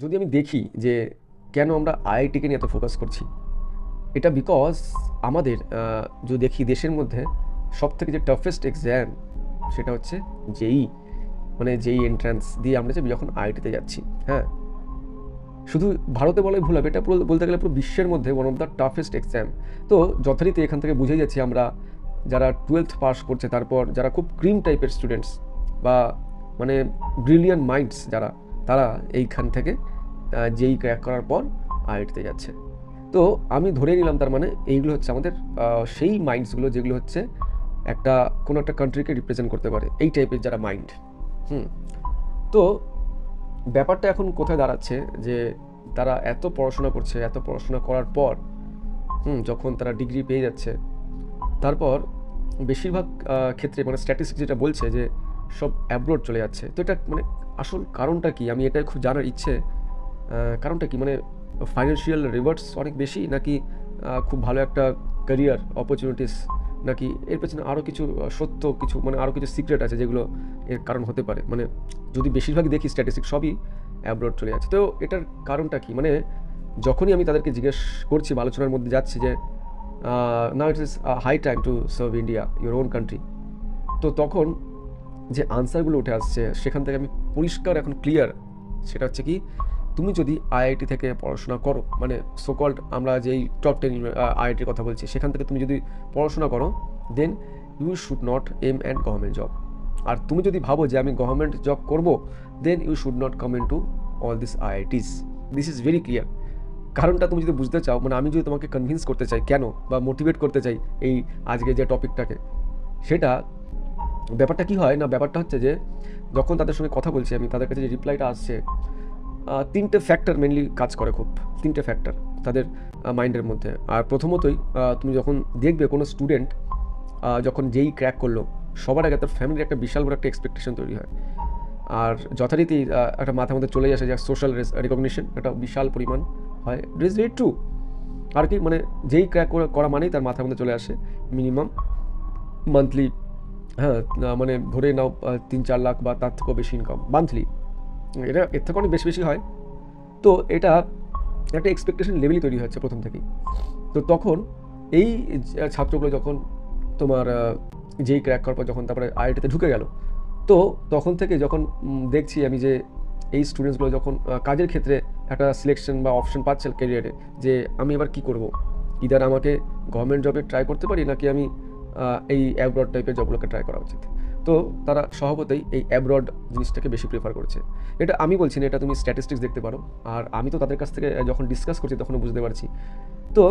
যদি আমি দেখি যে কেন আমরা আইআইটিকে নিয়ে এত ফোকাস করছি, এটা বিকজ আমাদের যদি দেখি দেশের মধ্যে সবথেকে যে টাফেস্ট এক্সাম সেটা হচ্ছে জেই, মানে যেই এন্ট্রান্স দিয়ে আমরা যে যখন আইআইটিতে যাচ্ছি। হ্যাঁ, শুধু ভারতে বলাই ভুল হবে, এটা পুরো বলতে গেলে পুরো বিশ্বের মধ্যে one of the toughest exam. তো যথারীতি এখান থেকে বুঝে যাচ্ছি আমরা যারা 12th পাস করছে, তারপর যারা খুব ক্রিম টাইপের স্টুডেন্টস বা মানে ব্রিলিয়ান্ট মাইন্ডস যারা, তারা এইখান থেকে যেই ক্র্যাক করার পর আইআইটিতে যাচ্ছে। তো আমি ধরে নিলাম তার মানে এইগুলো হচ্ছে আমাদের সেই মাইন্ডসগুলো যেগুলো হচ্ছে একটা কোনো একটা কান্ট্রিকে রিপ্রেজেন্ট করতে পারে, এই টাইপের যারা মাইন্ড। তো ব্যাপারটা এখন কোথায় দাঁড়াচ্ছে যে তারা এত পড়াশোনা করছে, এত পড়াশোনা করার পর যখন তারা ডিগ্রি পেয়ে যাচ্ছে, তারপর বেশিরভাগ ক্ষেত্রে মানে স্ট্যাটিস্টিক্স যেটা বলছে যে সব অ্যাব্রোড চলে যাচ্ছে। তো এটা মানে আসল কারণটা কি, আমি এটা খুব জানার ইচ্ছে। কারণটা কি, মানে ফাইন্যান্সিয়াল রিওয়ার্ডস অনেক বেশি, নাকি খুব ভালো একটা ক্যারিয়ার অপরচুনিটিস, নাকি এর পেছনে আরও কিছু সত্য কিছু, মানে আরও কিছু সিক্রেট আছে যেগুলো এর কারণ হতে পারে? মানে যদি বেশিরভাগ দেখি স্ট্যাটিস্টিক্স সবই অ্যাব্রোড চলে যাচ্ছে। তো এটার কারণটা কি? মানে যখনই আমি তাদেরকে জিজ্ঞেস করছি বা আলোচনার মধ্যে যাচ্ছি যে now it is high time to serve India, your own country, তো তখন যে আনসারগুলো উঠে আসছে সেখান থেকে আমি পরিষ্কার এখন ক্লিয়ার, সেটা হচ্ছে কি, তুমি যদি আইআইটি থেকে পড়াশোনা করো, মানে সোকল্ড আমরা যেই টপ 10 আইআইটির কথা বলছি, সেখান থেকে তুমি যদি পড়াশোনা করো, then you should not aim at government job. আর তুমি যদি ভাবো যে আমি গভর্নমেন্ট জব করব, then you should not come in to all this IITs. This is very clear. কারণটা তুমি যদি বুঝতে চাও, মানে আমি যদি তোমাকে কনভিন্স করতে চাই কেন, বা মোটিভেট করতে চাই এই আজকে যে টপিকটাকে, সেটা ব্যাপারটা কি হয় না, ব্যাপারটা হচ্ছে যে যখন তাদের সঙ্গে কথা বলছি আমি, তাদের কাছে যে রিপ্লাইটা আসছে, তিনটে ফ্যাক্টর মেনলি কাজ করে, খুব তিনটে ফ্যাক্টর তাদের মাইন্ডের মধ্যে। আর প্রথমতই তুমি যখন দেখবে কোনো স্টুডেন্ট যখন যেই ক্র্যাক করলো, সবার আগে তার ফ্যামিলির একটা বিশাল বড় একটা এক্সপেকটেশন তৈরি হয়। আর যথারীতি একটা মাথার মধ্যে চলে আসে যে সোশ্যাল রিকগনিশন একটা বিশাল পরিমাণ হয়। It is very true. আর কি, মানে যেই ক্র্যাক করা মানেই তার মাথার মধ্যে চলে আসে মিনিমাম মান্থলি, হ্যাঁ, মানে ধরে নাও 3-4 লাখ বা তার থেকেও বেশি ইনকাম মান্থলি। এটা এর থেকে অনেক বেশি বেশি হয়। তো এটা একটা এক্সপেকটেশন লেভেলই তৈরি হচ্ছে প্রথম থেকেই। তো তখন এই ছাত্রগুলো যখন তোমার যেই ক্র্যাক করার পর যখন তারপরে আইআইটিতে ঢুকে গেল, তো তখন থেকে যখন দেখছি আমি যে এই স্টুডেন্টসগুলো যখন কাজের ক্ষেত্রে একটা সিলেকশন বা অপশন পাচ্ছে ক্যারিয়ারে, যে আমি এবার কি করব, ইদার আমাকে গভর্নমেন্ট জবে ট্রাই করতে পারি, নাকি আমি এই অ্যাব্রড টাইপের জবগুলোকে ট্রাই করা উচিত। তো তারা স্বভাবতই এই অ্যাব্রড জিনিসটাকে বেশি প্রেফার করছে। এটা আমি বলছি না, এটা তুমি স্ট্যাটিস্টিক্স দেখতে পারো। আর আমি তো তাদের কাছ থেকে যখন ডিসকাস করছি তখনও বুঝতে পারছি। তো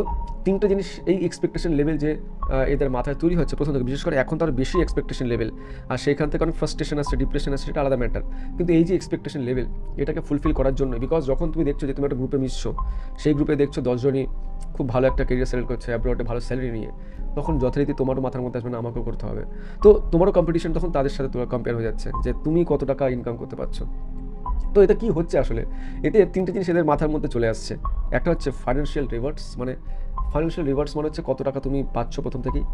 তিনটে জিনিস এই এক্সপেকটেশন লেভেল যে এদের মাথায় তৈরি হচ্ছে প্রথম থেকে, বিশেষ করে এখন তো আরও বেশি এক্সপেকটেশন লেভেল, আর সেইখান থেকে অনেক ফ্রাস্ট্রেশন আসছে, ডিপ্রেশন আসছে, সেটা আলাদা ম্যাটার। কিন্তু এই যে এক্সপেকটেশন লেভেল, এটাকে ফুলফিল করার জন্য, বিকজ যখন তুমি দেখছো যে তুমি একটা গ্রুপে মিশছো, সেই গ্রুপে দেখছো 10 জনই খুব ভালো একটা কেরিয়ার সেটেল করছে অ্যাব্রডে ভালো স্যালারি নিয়ে, তখন যথারীতি তোমারও মাথার মধ্যে আসবে না আমাকেও করতে হবে। তো তোমারও কম্পিটিশন তখন তাদের সাথে তোমার কম্পেয়ার হয়ে যাচ্ছে যে তুমি কত টাকা ইনকাম করতে পারছো। তো এটা কি হচ্ছে আসলে, এতে তিনটে জিনিস এদের মাথার মধ্যে চলে আসছে। একটা হচ্ছে ফাইন্যান্সিয়াল রিওয়ার্ডস, মানে ফাইন্যান্সিয়াল রিওয়ার্ডস মানে হচ্ছে কত টাকা তুমি পাচ্ছ প্রথম থেকেই।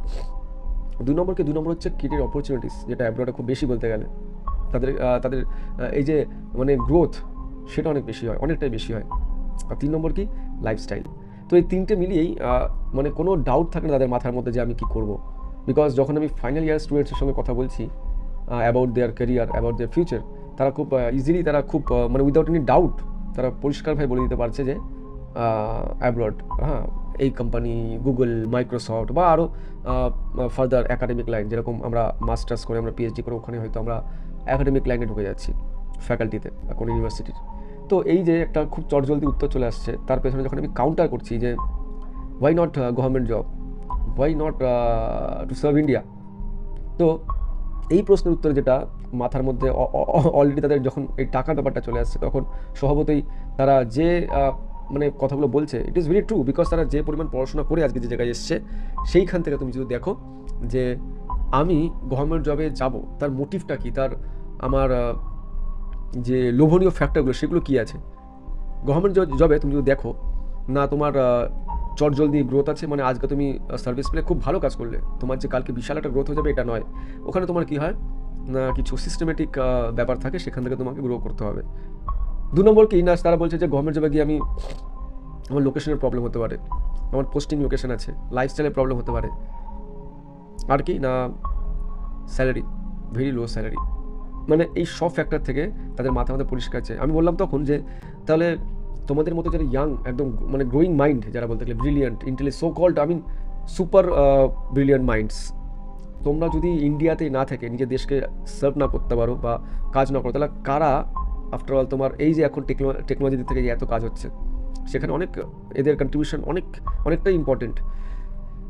দুই নম্বর হচ্ছে কেরিয়ার অপরচুনিটিস, যেটা অ্যাব্রডে খুব বেশি বলতে গেলে তাদের তাদের এই যে মানে গ্রোথ, সেটা অনেক বেশি হয়, অনেকটাই বেশি হয়। আর 3 নম্বর কি, লাইফস্টাইল। তো এই তিনটে মিলিয়েই মানে কোনো ডাউট থাকে না তাদের মাথার মধ্যে যে আমি কী করব। বিকজ যখন আমি ফাইনাল ইয়ার স্টুডেন্টসের সঙ্গে কথা বলছি about their career, about their future, তারা খুব ইজিলি, তারা খুব মানে উইদাউট এনি ডাউট তারা পরিষ্কারভাবে বলে দিতে পারছে যে অ্যাব্রড, হ্যাঁ, এই কোম্পানি, গুগল, মাইক্রোসফট বা আরও ফার্দার অ্যাকাডেমিক লাইন, যেরকম আমরা মাস্টার্স করে আমরা পিএইচডি করে ওখানে হয়তো আমরা অ্যাকাডেমিক লাইনে ঢুকে যাচ্ছি ফ্যাকাল্টিতে কোনো ইউনিভার্সিটির। তো এই যে একটা খুব চটজলদি উত্তর চলে আসছে, তার পেছনে যখন আমি কাউন্টার করছি যে why not government job, why not to serve India, তো এই প্রশ্নের উত্তরে যেটা মাথার মধ্যে অলরেডি তাদের যখন এই টাকার ব্যাপারটা চলে আসছে, তখন স্বভাবতই তারা যে মানে কথাগুলো বলছে, ইট ইজ ভেরি ট্রু। বিকজ তারা যে পরিমাণ পড়াশোনা করে আজকে যে জায়গায় এসছে, সেইখান থেকে তুমি যদি দেখো যে আমি গভর্নমেন্ট জবে যাব, তার মোটিভটা কী, তার আমার যে লোভনীয় ফ্যাক্টরগুলো সেগুলো কী আছে। গভর্নমেন্ট জবে তুমি যদি দেখো না, তোমার চটজলদি গ্রোথ আছে, মানে আজকে তুমি সার্ভিস পেলে খুব ভালো কাজ করলে তোমার যে কালকে বিশাল একটা গ্রোথ হয়ে যাবে, এটা নয়। ওখানে তোমার কী হয় না, কিছু সিস্টেমেটিক ব্যাপার থাকে, সেখান থেকে তোমাকে গ্রো করতে হবে। 2 নম্বর কি না, তারা বলছে যে গভর্নমেন্ট জবে গিয়ে আমার লোকেশনের প্রবলেম হতে পারে, আমার পোস্টিং লোকেশন আছে, লাইফস্টাইলের প্রবলেম হতে পারে, আর কি না স্যালারি, ভেরি লো স্যালারি। মানে এই সব ফ্যাক্টর থেকে তাদের মাথার মধ্যে পরিষ্কার আছে। আমি বললাম তখন যে তাহলে তোমাদের মতো যারা ইয়াং, একদম মানে গ্রোয়িং মাইন্ড, যারা বলতে গেলে brilliant intelligent, so called super brilliant minds, তোমরা যদি ইন্ডিয়াতে না থেকে নিজের দেশকে সার্ভ না করতে পারো বা কাজ না করো, তাহলে কারা আফটার অল তোমার এই যে এখন টেকনোলজি দিক থেকে যে এত কাজ হচ্ছে, সেখানে অনেক এদের কন্ট্রিবিউশন অনেকটাই ইম্পর্টেন্ট।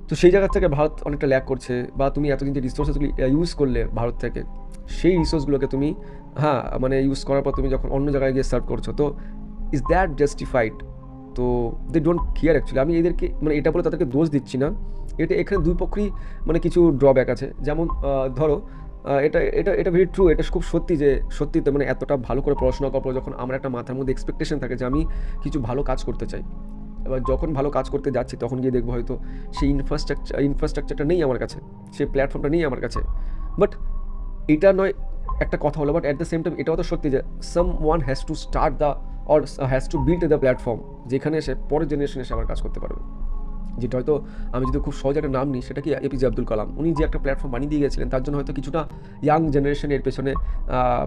তো সেই জায়গা থেকে ভারত অনেকটা ল্যাক করছে, বা তুমি এতদিন যে রিসোর্সেসগুলি ইউজ করলে ভারত থেকে, সেই রিসোর্সগুলোকে তুমি মানে ইউজ করার পর তুমি যখন অন্য জায়গায় গিয়ে সার্ভ করছো, তো ইজ দ্যাট জাস্টিফাইড? তো দে ডোন্ট কেয়ার অ্যাকচুয়ালি। আমি এদেরকে মানে এটা বলে তাদেরকে দোষ দিচ্ছি না, এখানে দুই পক্ষই মানে কিছু ড্রব্যাক আছে। যেমন ধরো এটা এটা এটা ভেরি ট্রু, এটা খুব সত্যিতে মানে এতটা ভালো করে পড়াশোনা করার পর যখন আমার একটা মাথার মধ্যে এক্সপেকটেশন থাকে যে আমি কিছু ভালো কাজ করতে চাই, এবার যখন ভালো কাজ করতে যাচ্ছি তখন গিয়ে দেখবো হয়তো সেই ইনফ্রাস্ট্রাকচারটা নেই আমার কাছে, সেই প্ল্যাটফর্মটা নেই আমার কাছে। বাট এটা নয় একটা কথা হলো, but at the same time এটাও তো সত্যি যে someone has to start the or has to build the platform, যেখানে এসে পরের জেনারেশন এসে আবার কাজ করতে পারবে। যেটা হয়তো আমি যদি খুব সহজ একটা নাম নিই, সেটা কি এপিজে আব্দুল কালাম। উনি যে একটা প্ল্যাটফর্ম বানিয়ে দিয়ে গেছিলেন, তার জন্য হয়তো কিছুটা ইয়াং জেনারেশন এর পেছনে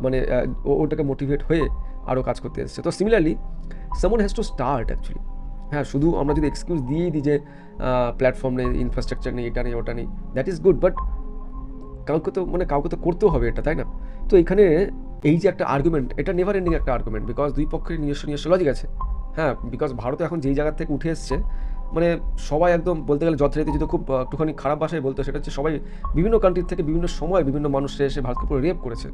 মানে ওটাকে মোটিভেট হয়ে আরও কাজ করতে এসেছে। তো similarly someone has to start actually. হ্যাঁ, শুধু আমরা যদি এক্সকিউজ দিয়েই দিই যে প্ল্যাটফর্ম নেই, ইনফ্রাস্ট্রাকচার নেই, এটা নেই, ওটা নেই, দ্যাট ইজ গুড, বাট কাউকে তো করতেও হবে এটা, তাই না? তো এখানে এই যে একটা আর্গুমেন্ট, এটা নেভার এন্ডিং একটা আর্গুমেন্ট, বিকজ দুই পক্ষের নিজস্ব লজিক আছে। হ্যাঁ, বিকজ ভারত এখন যেই জায়গা থেকে উঠে এসছে, মানে সবাই একদম বলতে গেলে যথারীতি যদি খুব একটুখানি খারাপ ভাষায় বলতো, সেটা হচ্ছে সবাই বিভিন্ন কান্ট্রির থেকে বিভিন্ন সময় বিভিন্ন মানুষরা এসে ভারতকে পুরো রেপ করেছে,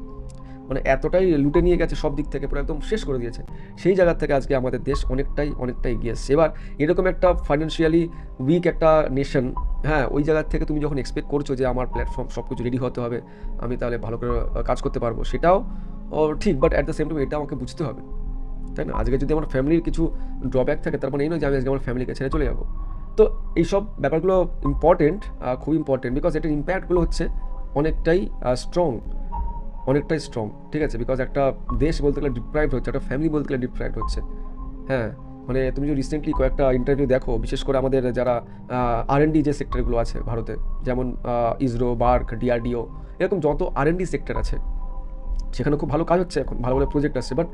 মানে এতটাই লুটে নিয়ে গেছে সব দিক থেকে, পুরো একদম শেষ করে দিয়েছে। সেই জায়গা থেকে আজকে আমাদের দেশ অনেকটাই এগিয়ে এসছে। এবার এরকম একটা ফাইন্যান্সিয়ালি উইক একটা নেশন, হ্যাঁ, ওই জায়গার থেকে তুমি যখন এক্সপেক্ট করছো যে আমার প্ল্যাটফর্ম সব কিছু রেডি হতে হবে, আমি তাহলে ভালো করে কাজ করতে পারবো, সেটাও ঠিক, but at the same time এটা আমাকে বুঝতে হবে, তাই না? আজকে যদি আমার ফ্যামিলির কিছু ড্রব্যাক থাকে, তার মানে এই নয় যে আমি আজকে আমার ফ্যামিলিকে ছেড়ে চলে যাবো। তো এইসব ব্যাপারগুলো ইম্পর্টেন্ট, খুব ইম্পর্টেন্ট, বিকজ এটার ইম্প্যাক্টগুলো হচ্ছে অনেকটাই স্ট্রং, ঠিক আছে? বিকজ একটা দেশ বলতে গেলে ডিপ্রাইভড হচ্ছে, একটা ফ্যামিলি বলতে গেলে ডিপ্রাইভড হচ্ছে। হ্যাঁ, মানে তুমি যদি রিসেন্টলি কয়েকটা ইন্টারভিউ দেখো, বিশেষ করে আমাদের যারা R&D যে সেক্টরগুলো আছে ভারতে, যেমন ইসরো, বার্ক, DRDO, এরকম যত R&D সেক্টর আছে, সেখানে খুব ভালো কাজ হচ্ছে, এখন ভালো ভালো প্রজেক্ট আসছে, বাট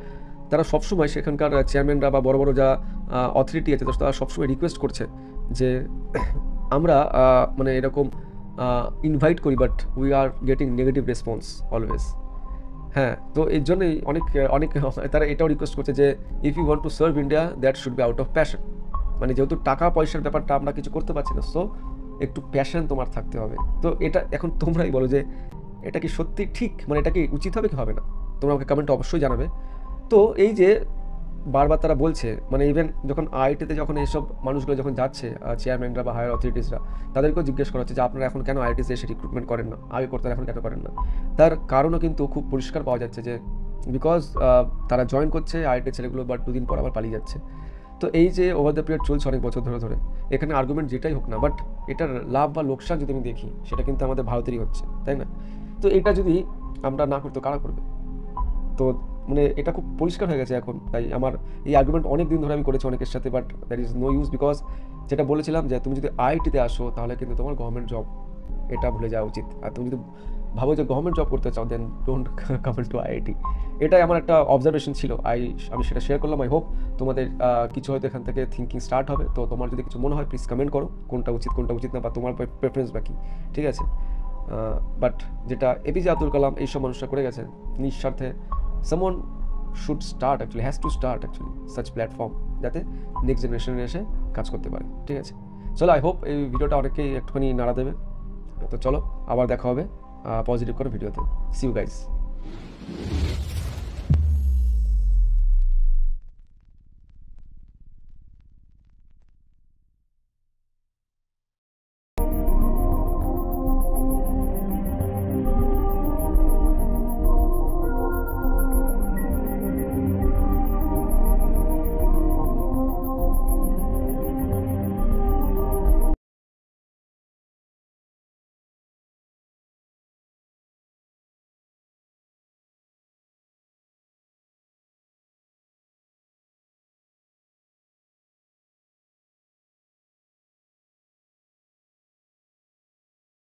তারা সবসময় সেখানকার চেয়ারম্যানরা বা বড় বড় যা অথরিটি আছে, তারা সবসময় রিকোয়েস্ট করছে যে আমরা মানে এরকম ইনভাইট করি, but we are getting negative response always. হ্যাঁ, তো এর জন্যই অনেক তারা এটাও রিকোয়েস্ট করছে যে if you want to serve India, that should be out of passion. মানে যেহেতু টাকা পয়সার ব্যাপারটা আমরা কিছু করতে পারছি না, সো একটু প্যাশন তোমার থাকতে হবে। তো এটা এখন তোমরাই বলো যে এটা কি সত্যি ঠিক, মানে এটা কি উচিত হবে কি হবে না? তোমরা আমাকে কমেন্টে অবশ্যই জানাবে। তো এই যে বারবার তারা বলছে, মানে ইভেন যখন আইআইটিতে যখন এইসব মানুষগুলো যখন যাচ্ছে, চেয়ারম্যানরা বা হায়ার অথরিটিসরা, তাদেরকেও জিজ্ঞেস করা হচ্ছে যে আপনারা এখন কেন আইআইটিতে এসে রিক্রুটমেন্ট করেন না, আগে করতেন এখন কেন করেন না? তার কারণও কিন্তু খুব পরিষ্কার পাওয়া যাচ্ছে যে বিকজ তারা জয়েন করছে আইআইটি ছেলেগুলো, বাট 2 দিন পর আবার পালিয়ে যাচ্ছে। তো এই যে ওভার দ্য পিরিয়ড চলছে অনেক বছর ধরে, এখানে আর্গুমেন্ট যেটাই হোক না, বাট এটার লাভ বা লোকসান যদি আমি দেখি, সেটা কিন্তু আমাদের ভারতেরই হচ্ছে, তাই না? তো এটা যদি আমরা না করতে, কারা করবে? তো মানে এটা খুব পরিষ্কার হয়ে গেছে এখন। তাই আমার এই আর্গুমেন্ট অনেক দিন ধরে আমি করেছি অনেকের সাথে, but that is no use, because যেটা বলেছিলাম যে তুমি যদি আইআইটিতে আসো, তাহলে কিন্তু তোমার গভর্নমেন্ট জব, এটা ভুলে যাওয়া উচিত। আর তুমি যদি ভাবো যে গভর্নমেন্ট জব করতে চাও, then don't come to IIT. এটাই আমার একটা অবজারভেশন ছিল, আমি সেটা শেয়ার করলাম। আই হোপ তোমাদের কিছু হয়তো এখান থেকে থিঙ্কিং স্টার্ট হবে। তো তোমার যদি কিছু মনে হয়, প্লিজ কমেন্ট করো কোনটা উচিত না, বা তোমার প্রেফারেন্স বা কি, ঠিক আছে? বাট যেটা এপিজে আব্দুল কালাম এইসব মানুষরা করে গেছেন নিঃস্বার্থে, someone should start actually, has to start actually such platform, যাতে নেক্সট জেনারেশনে এসে কাজ করতে পারে, ঠিক আছে? চলো, আই হোপ এই ভিডিওটা অনেকেই একটুখানি নাড়া দেবে। তো চলো, আবার দেখা হবে পজিটিভ করে ভিডিওতে। See you guys.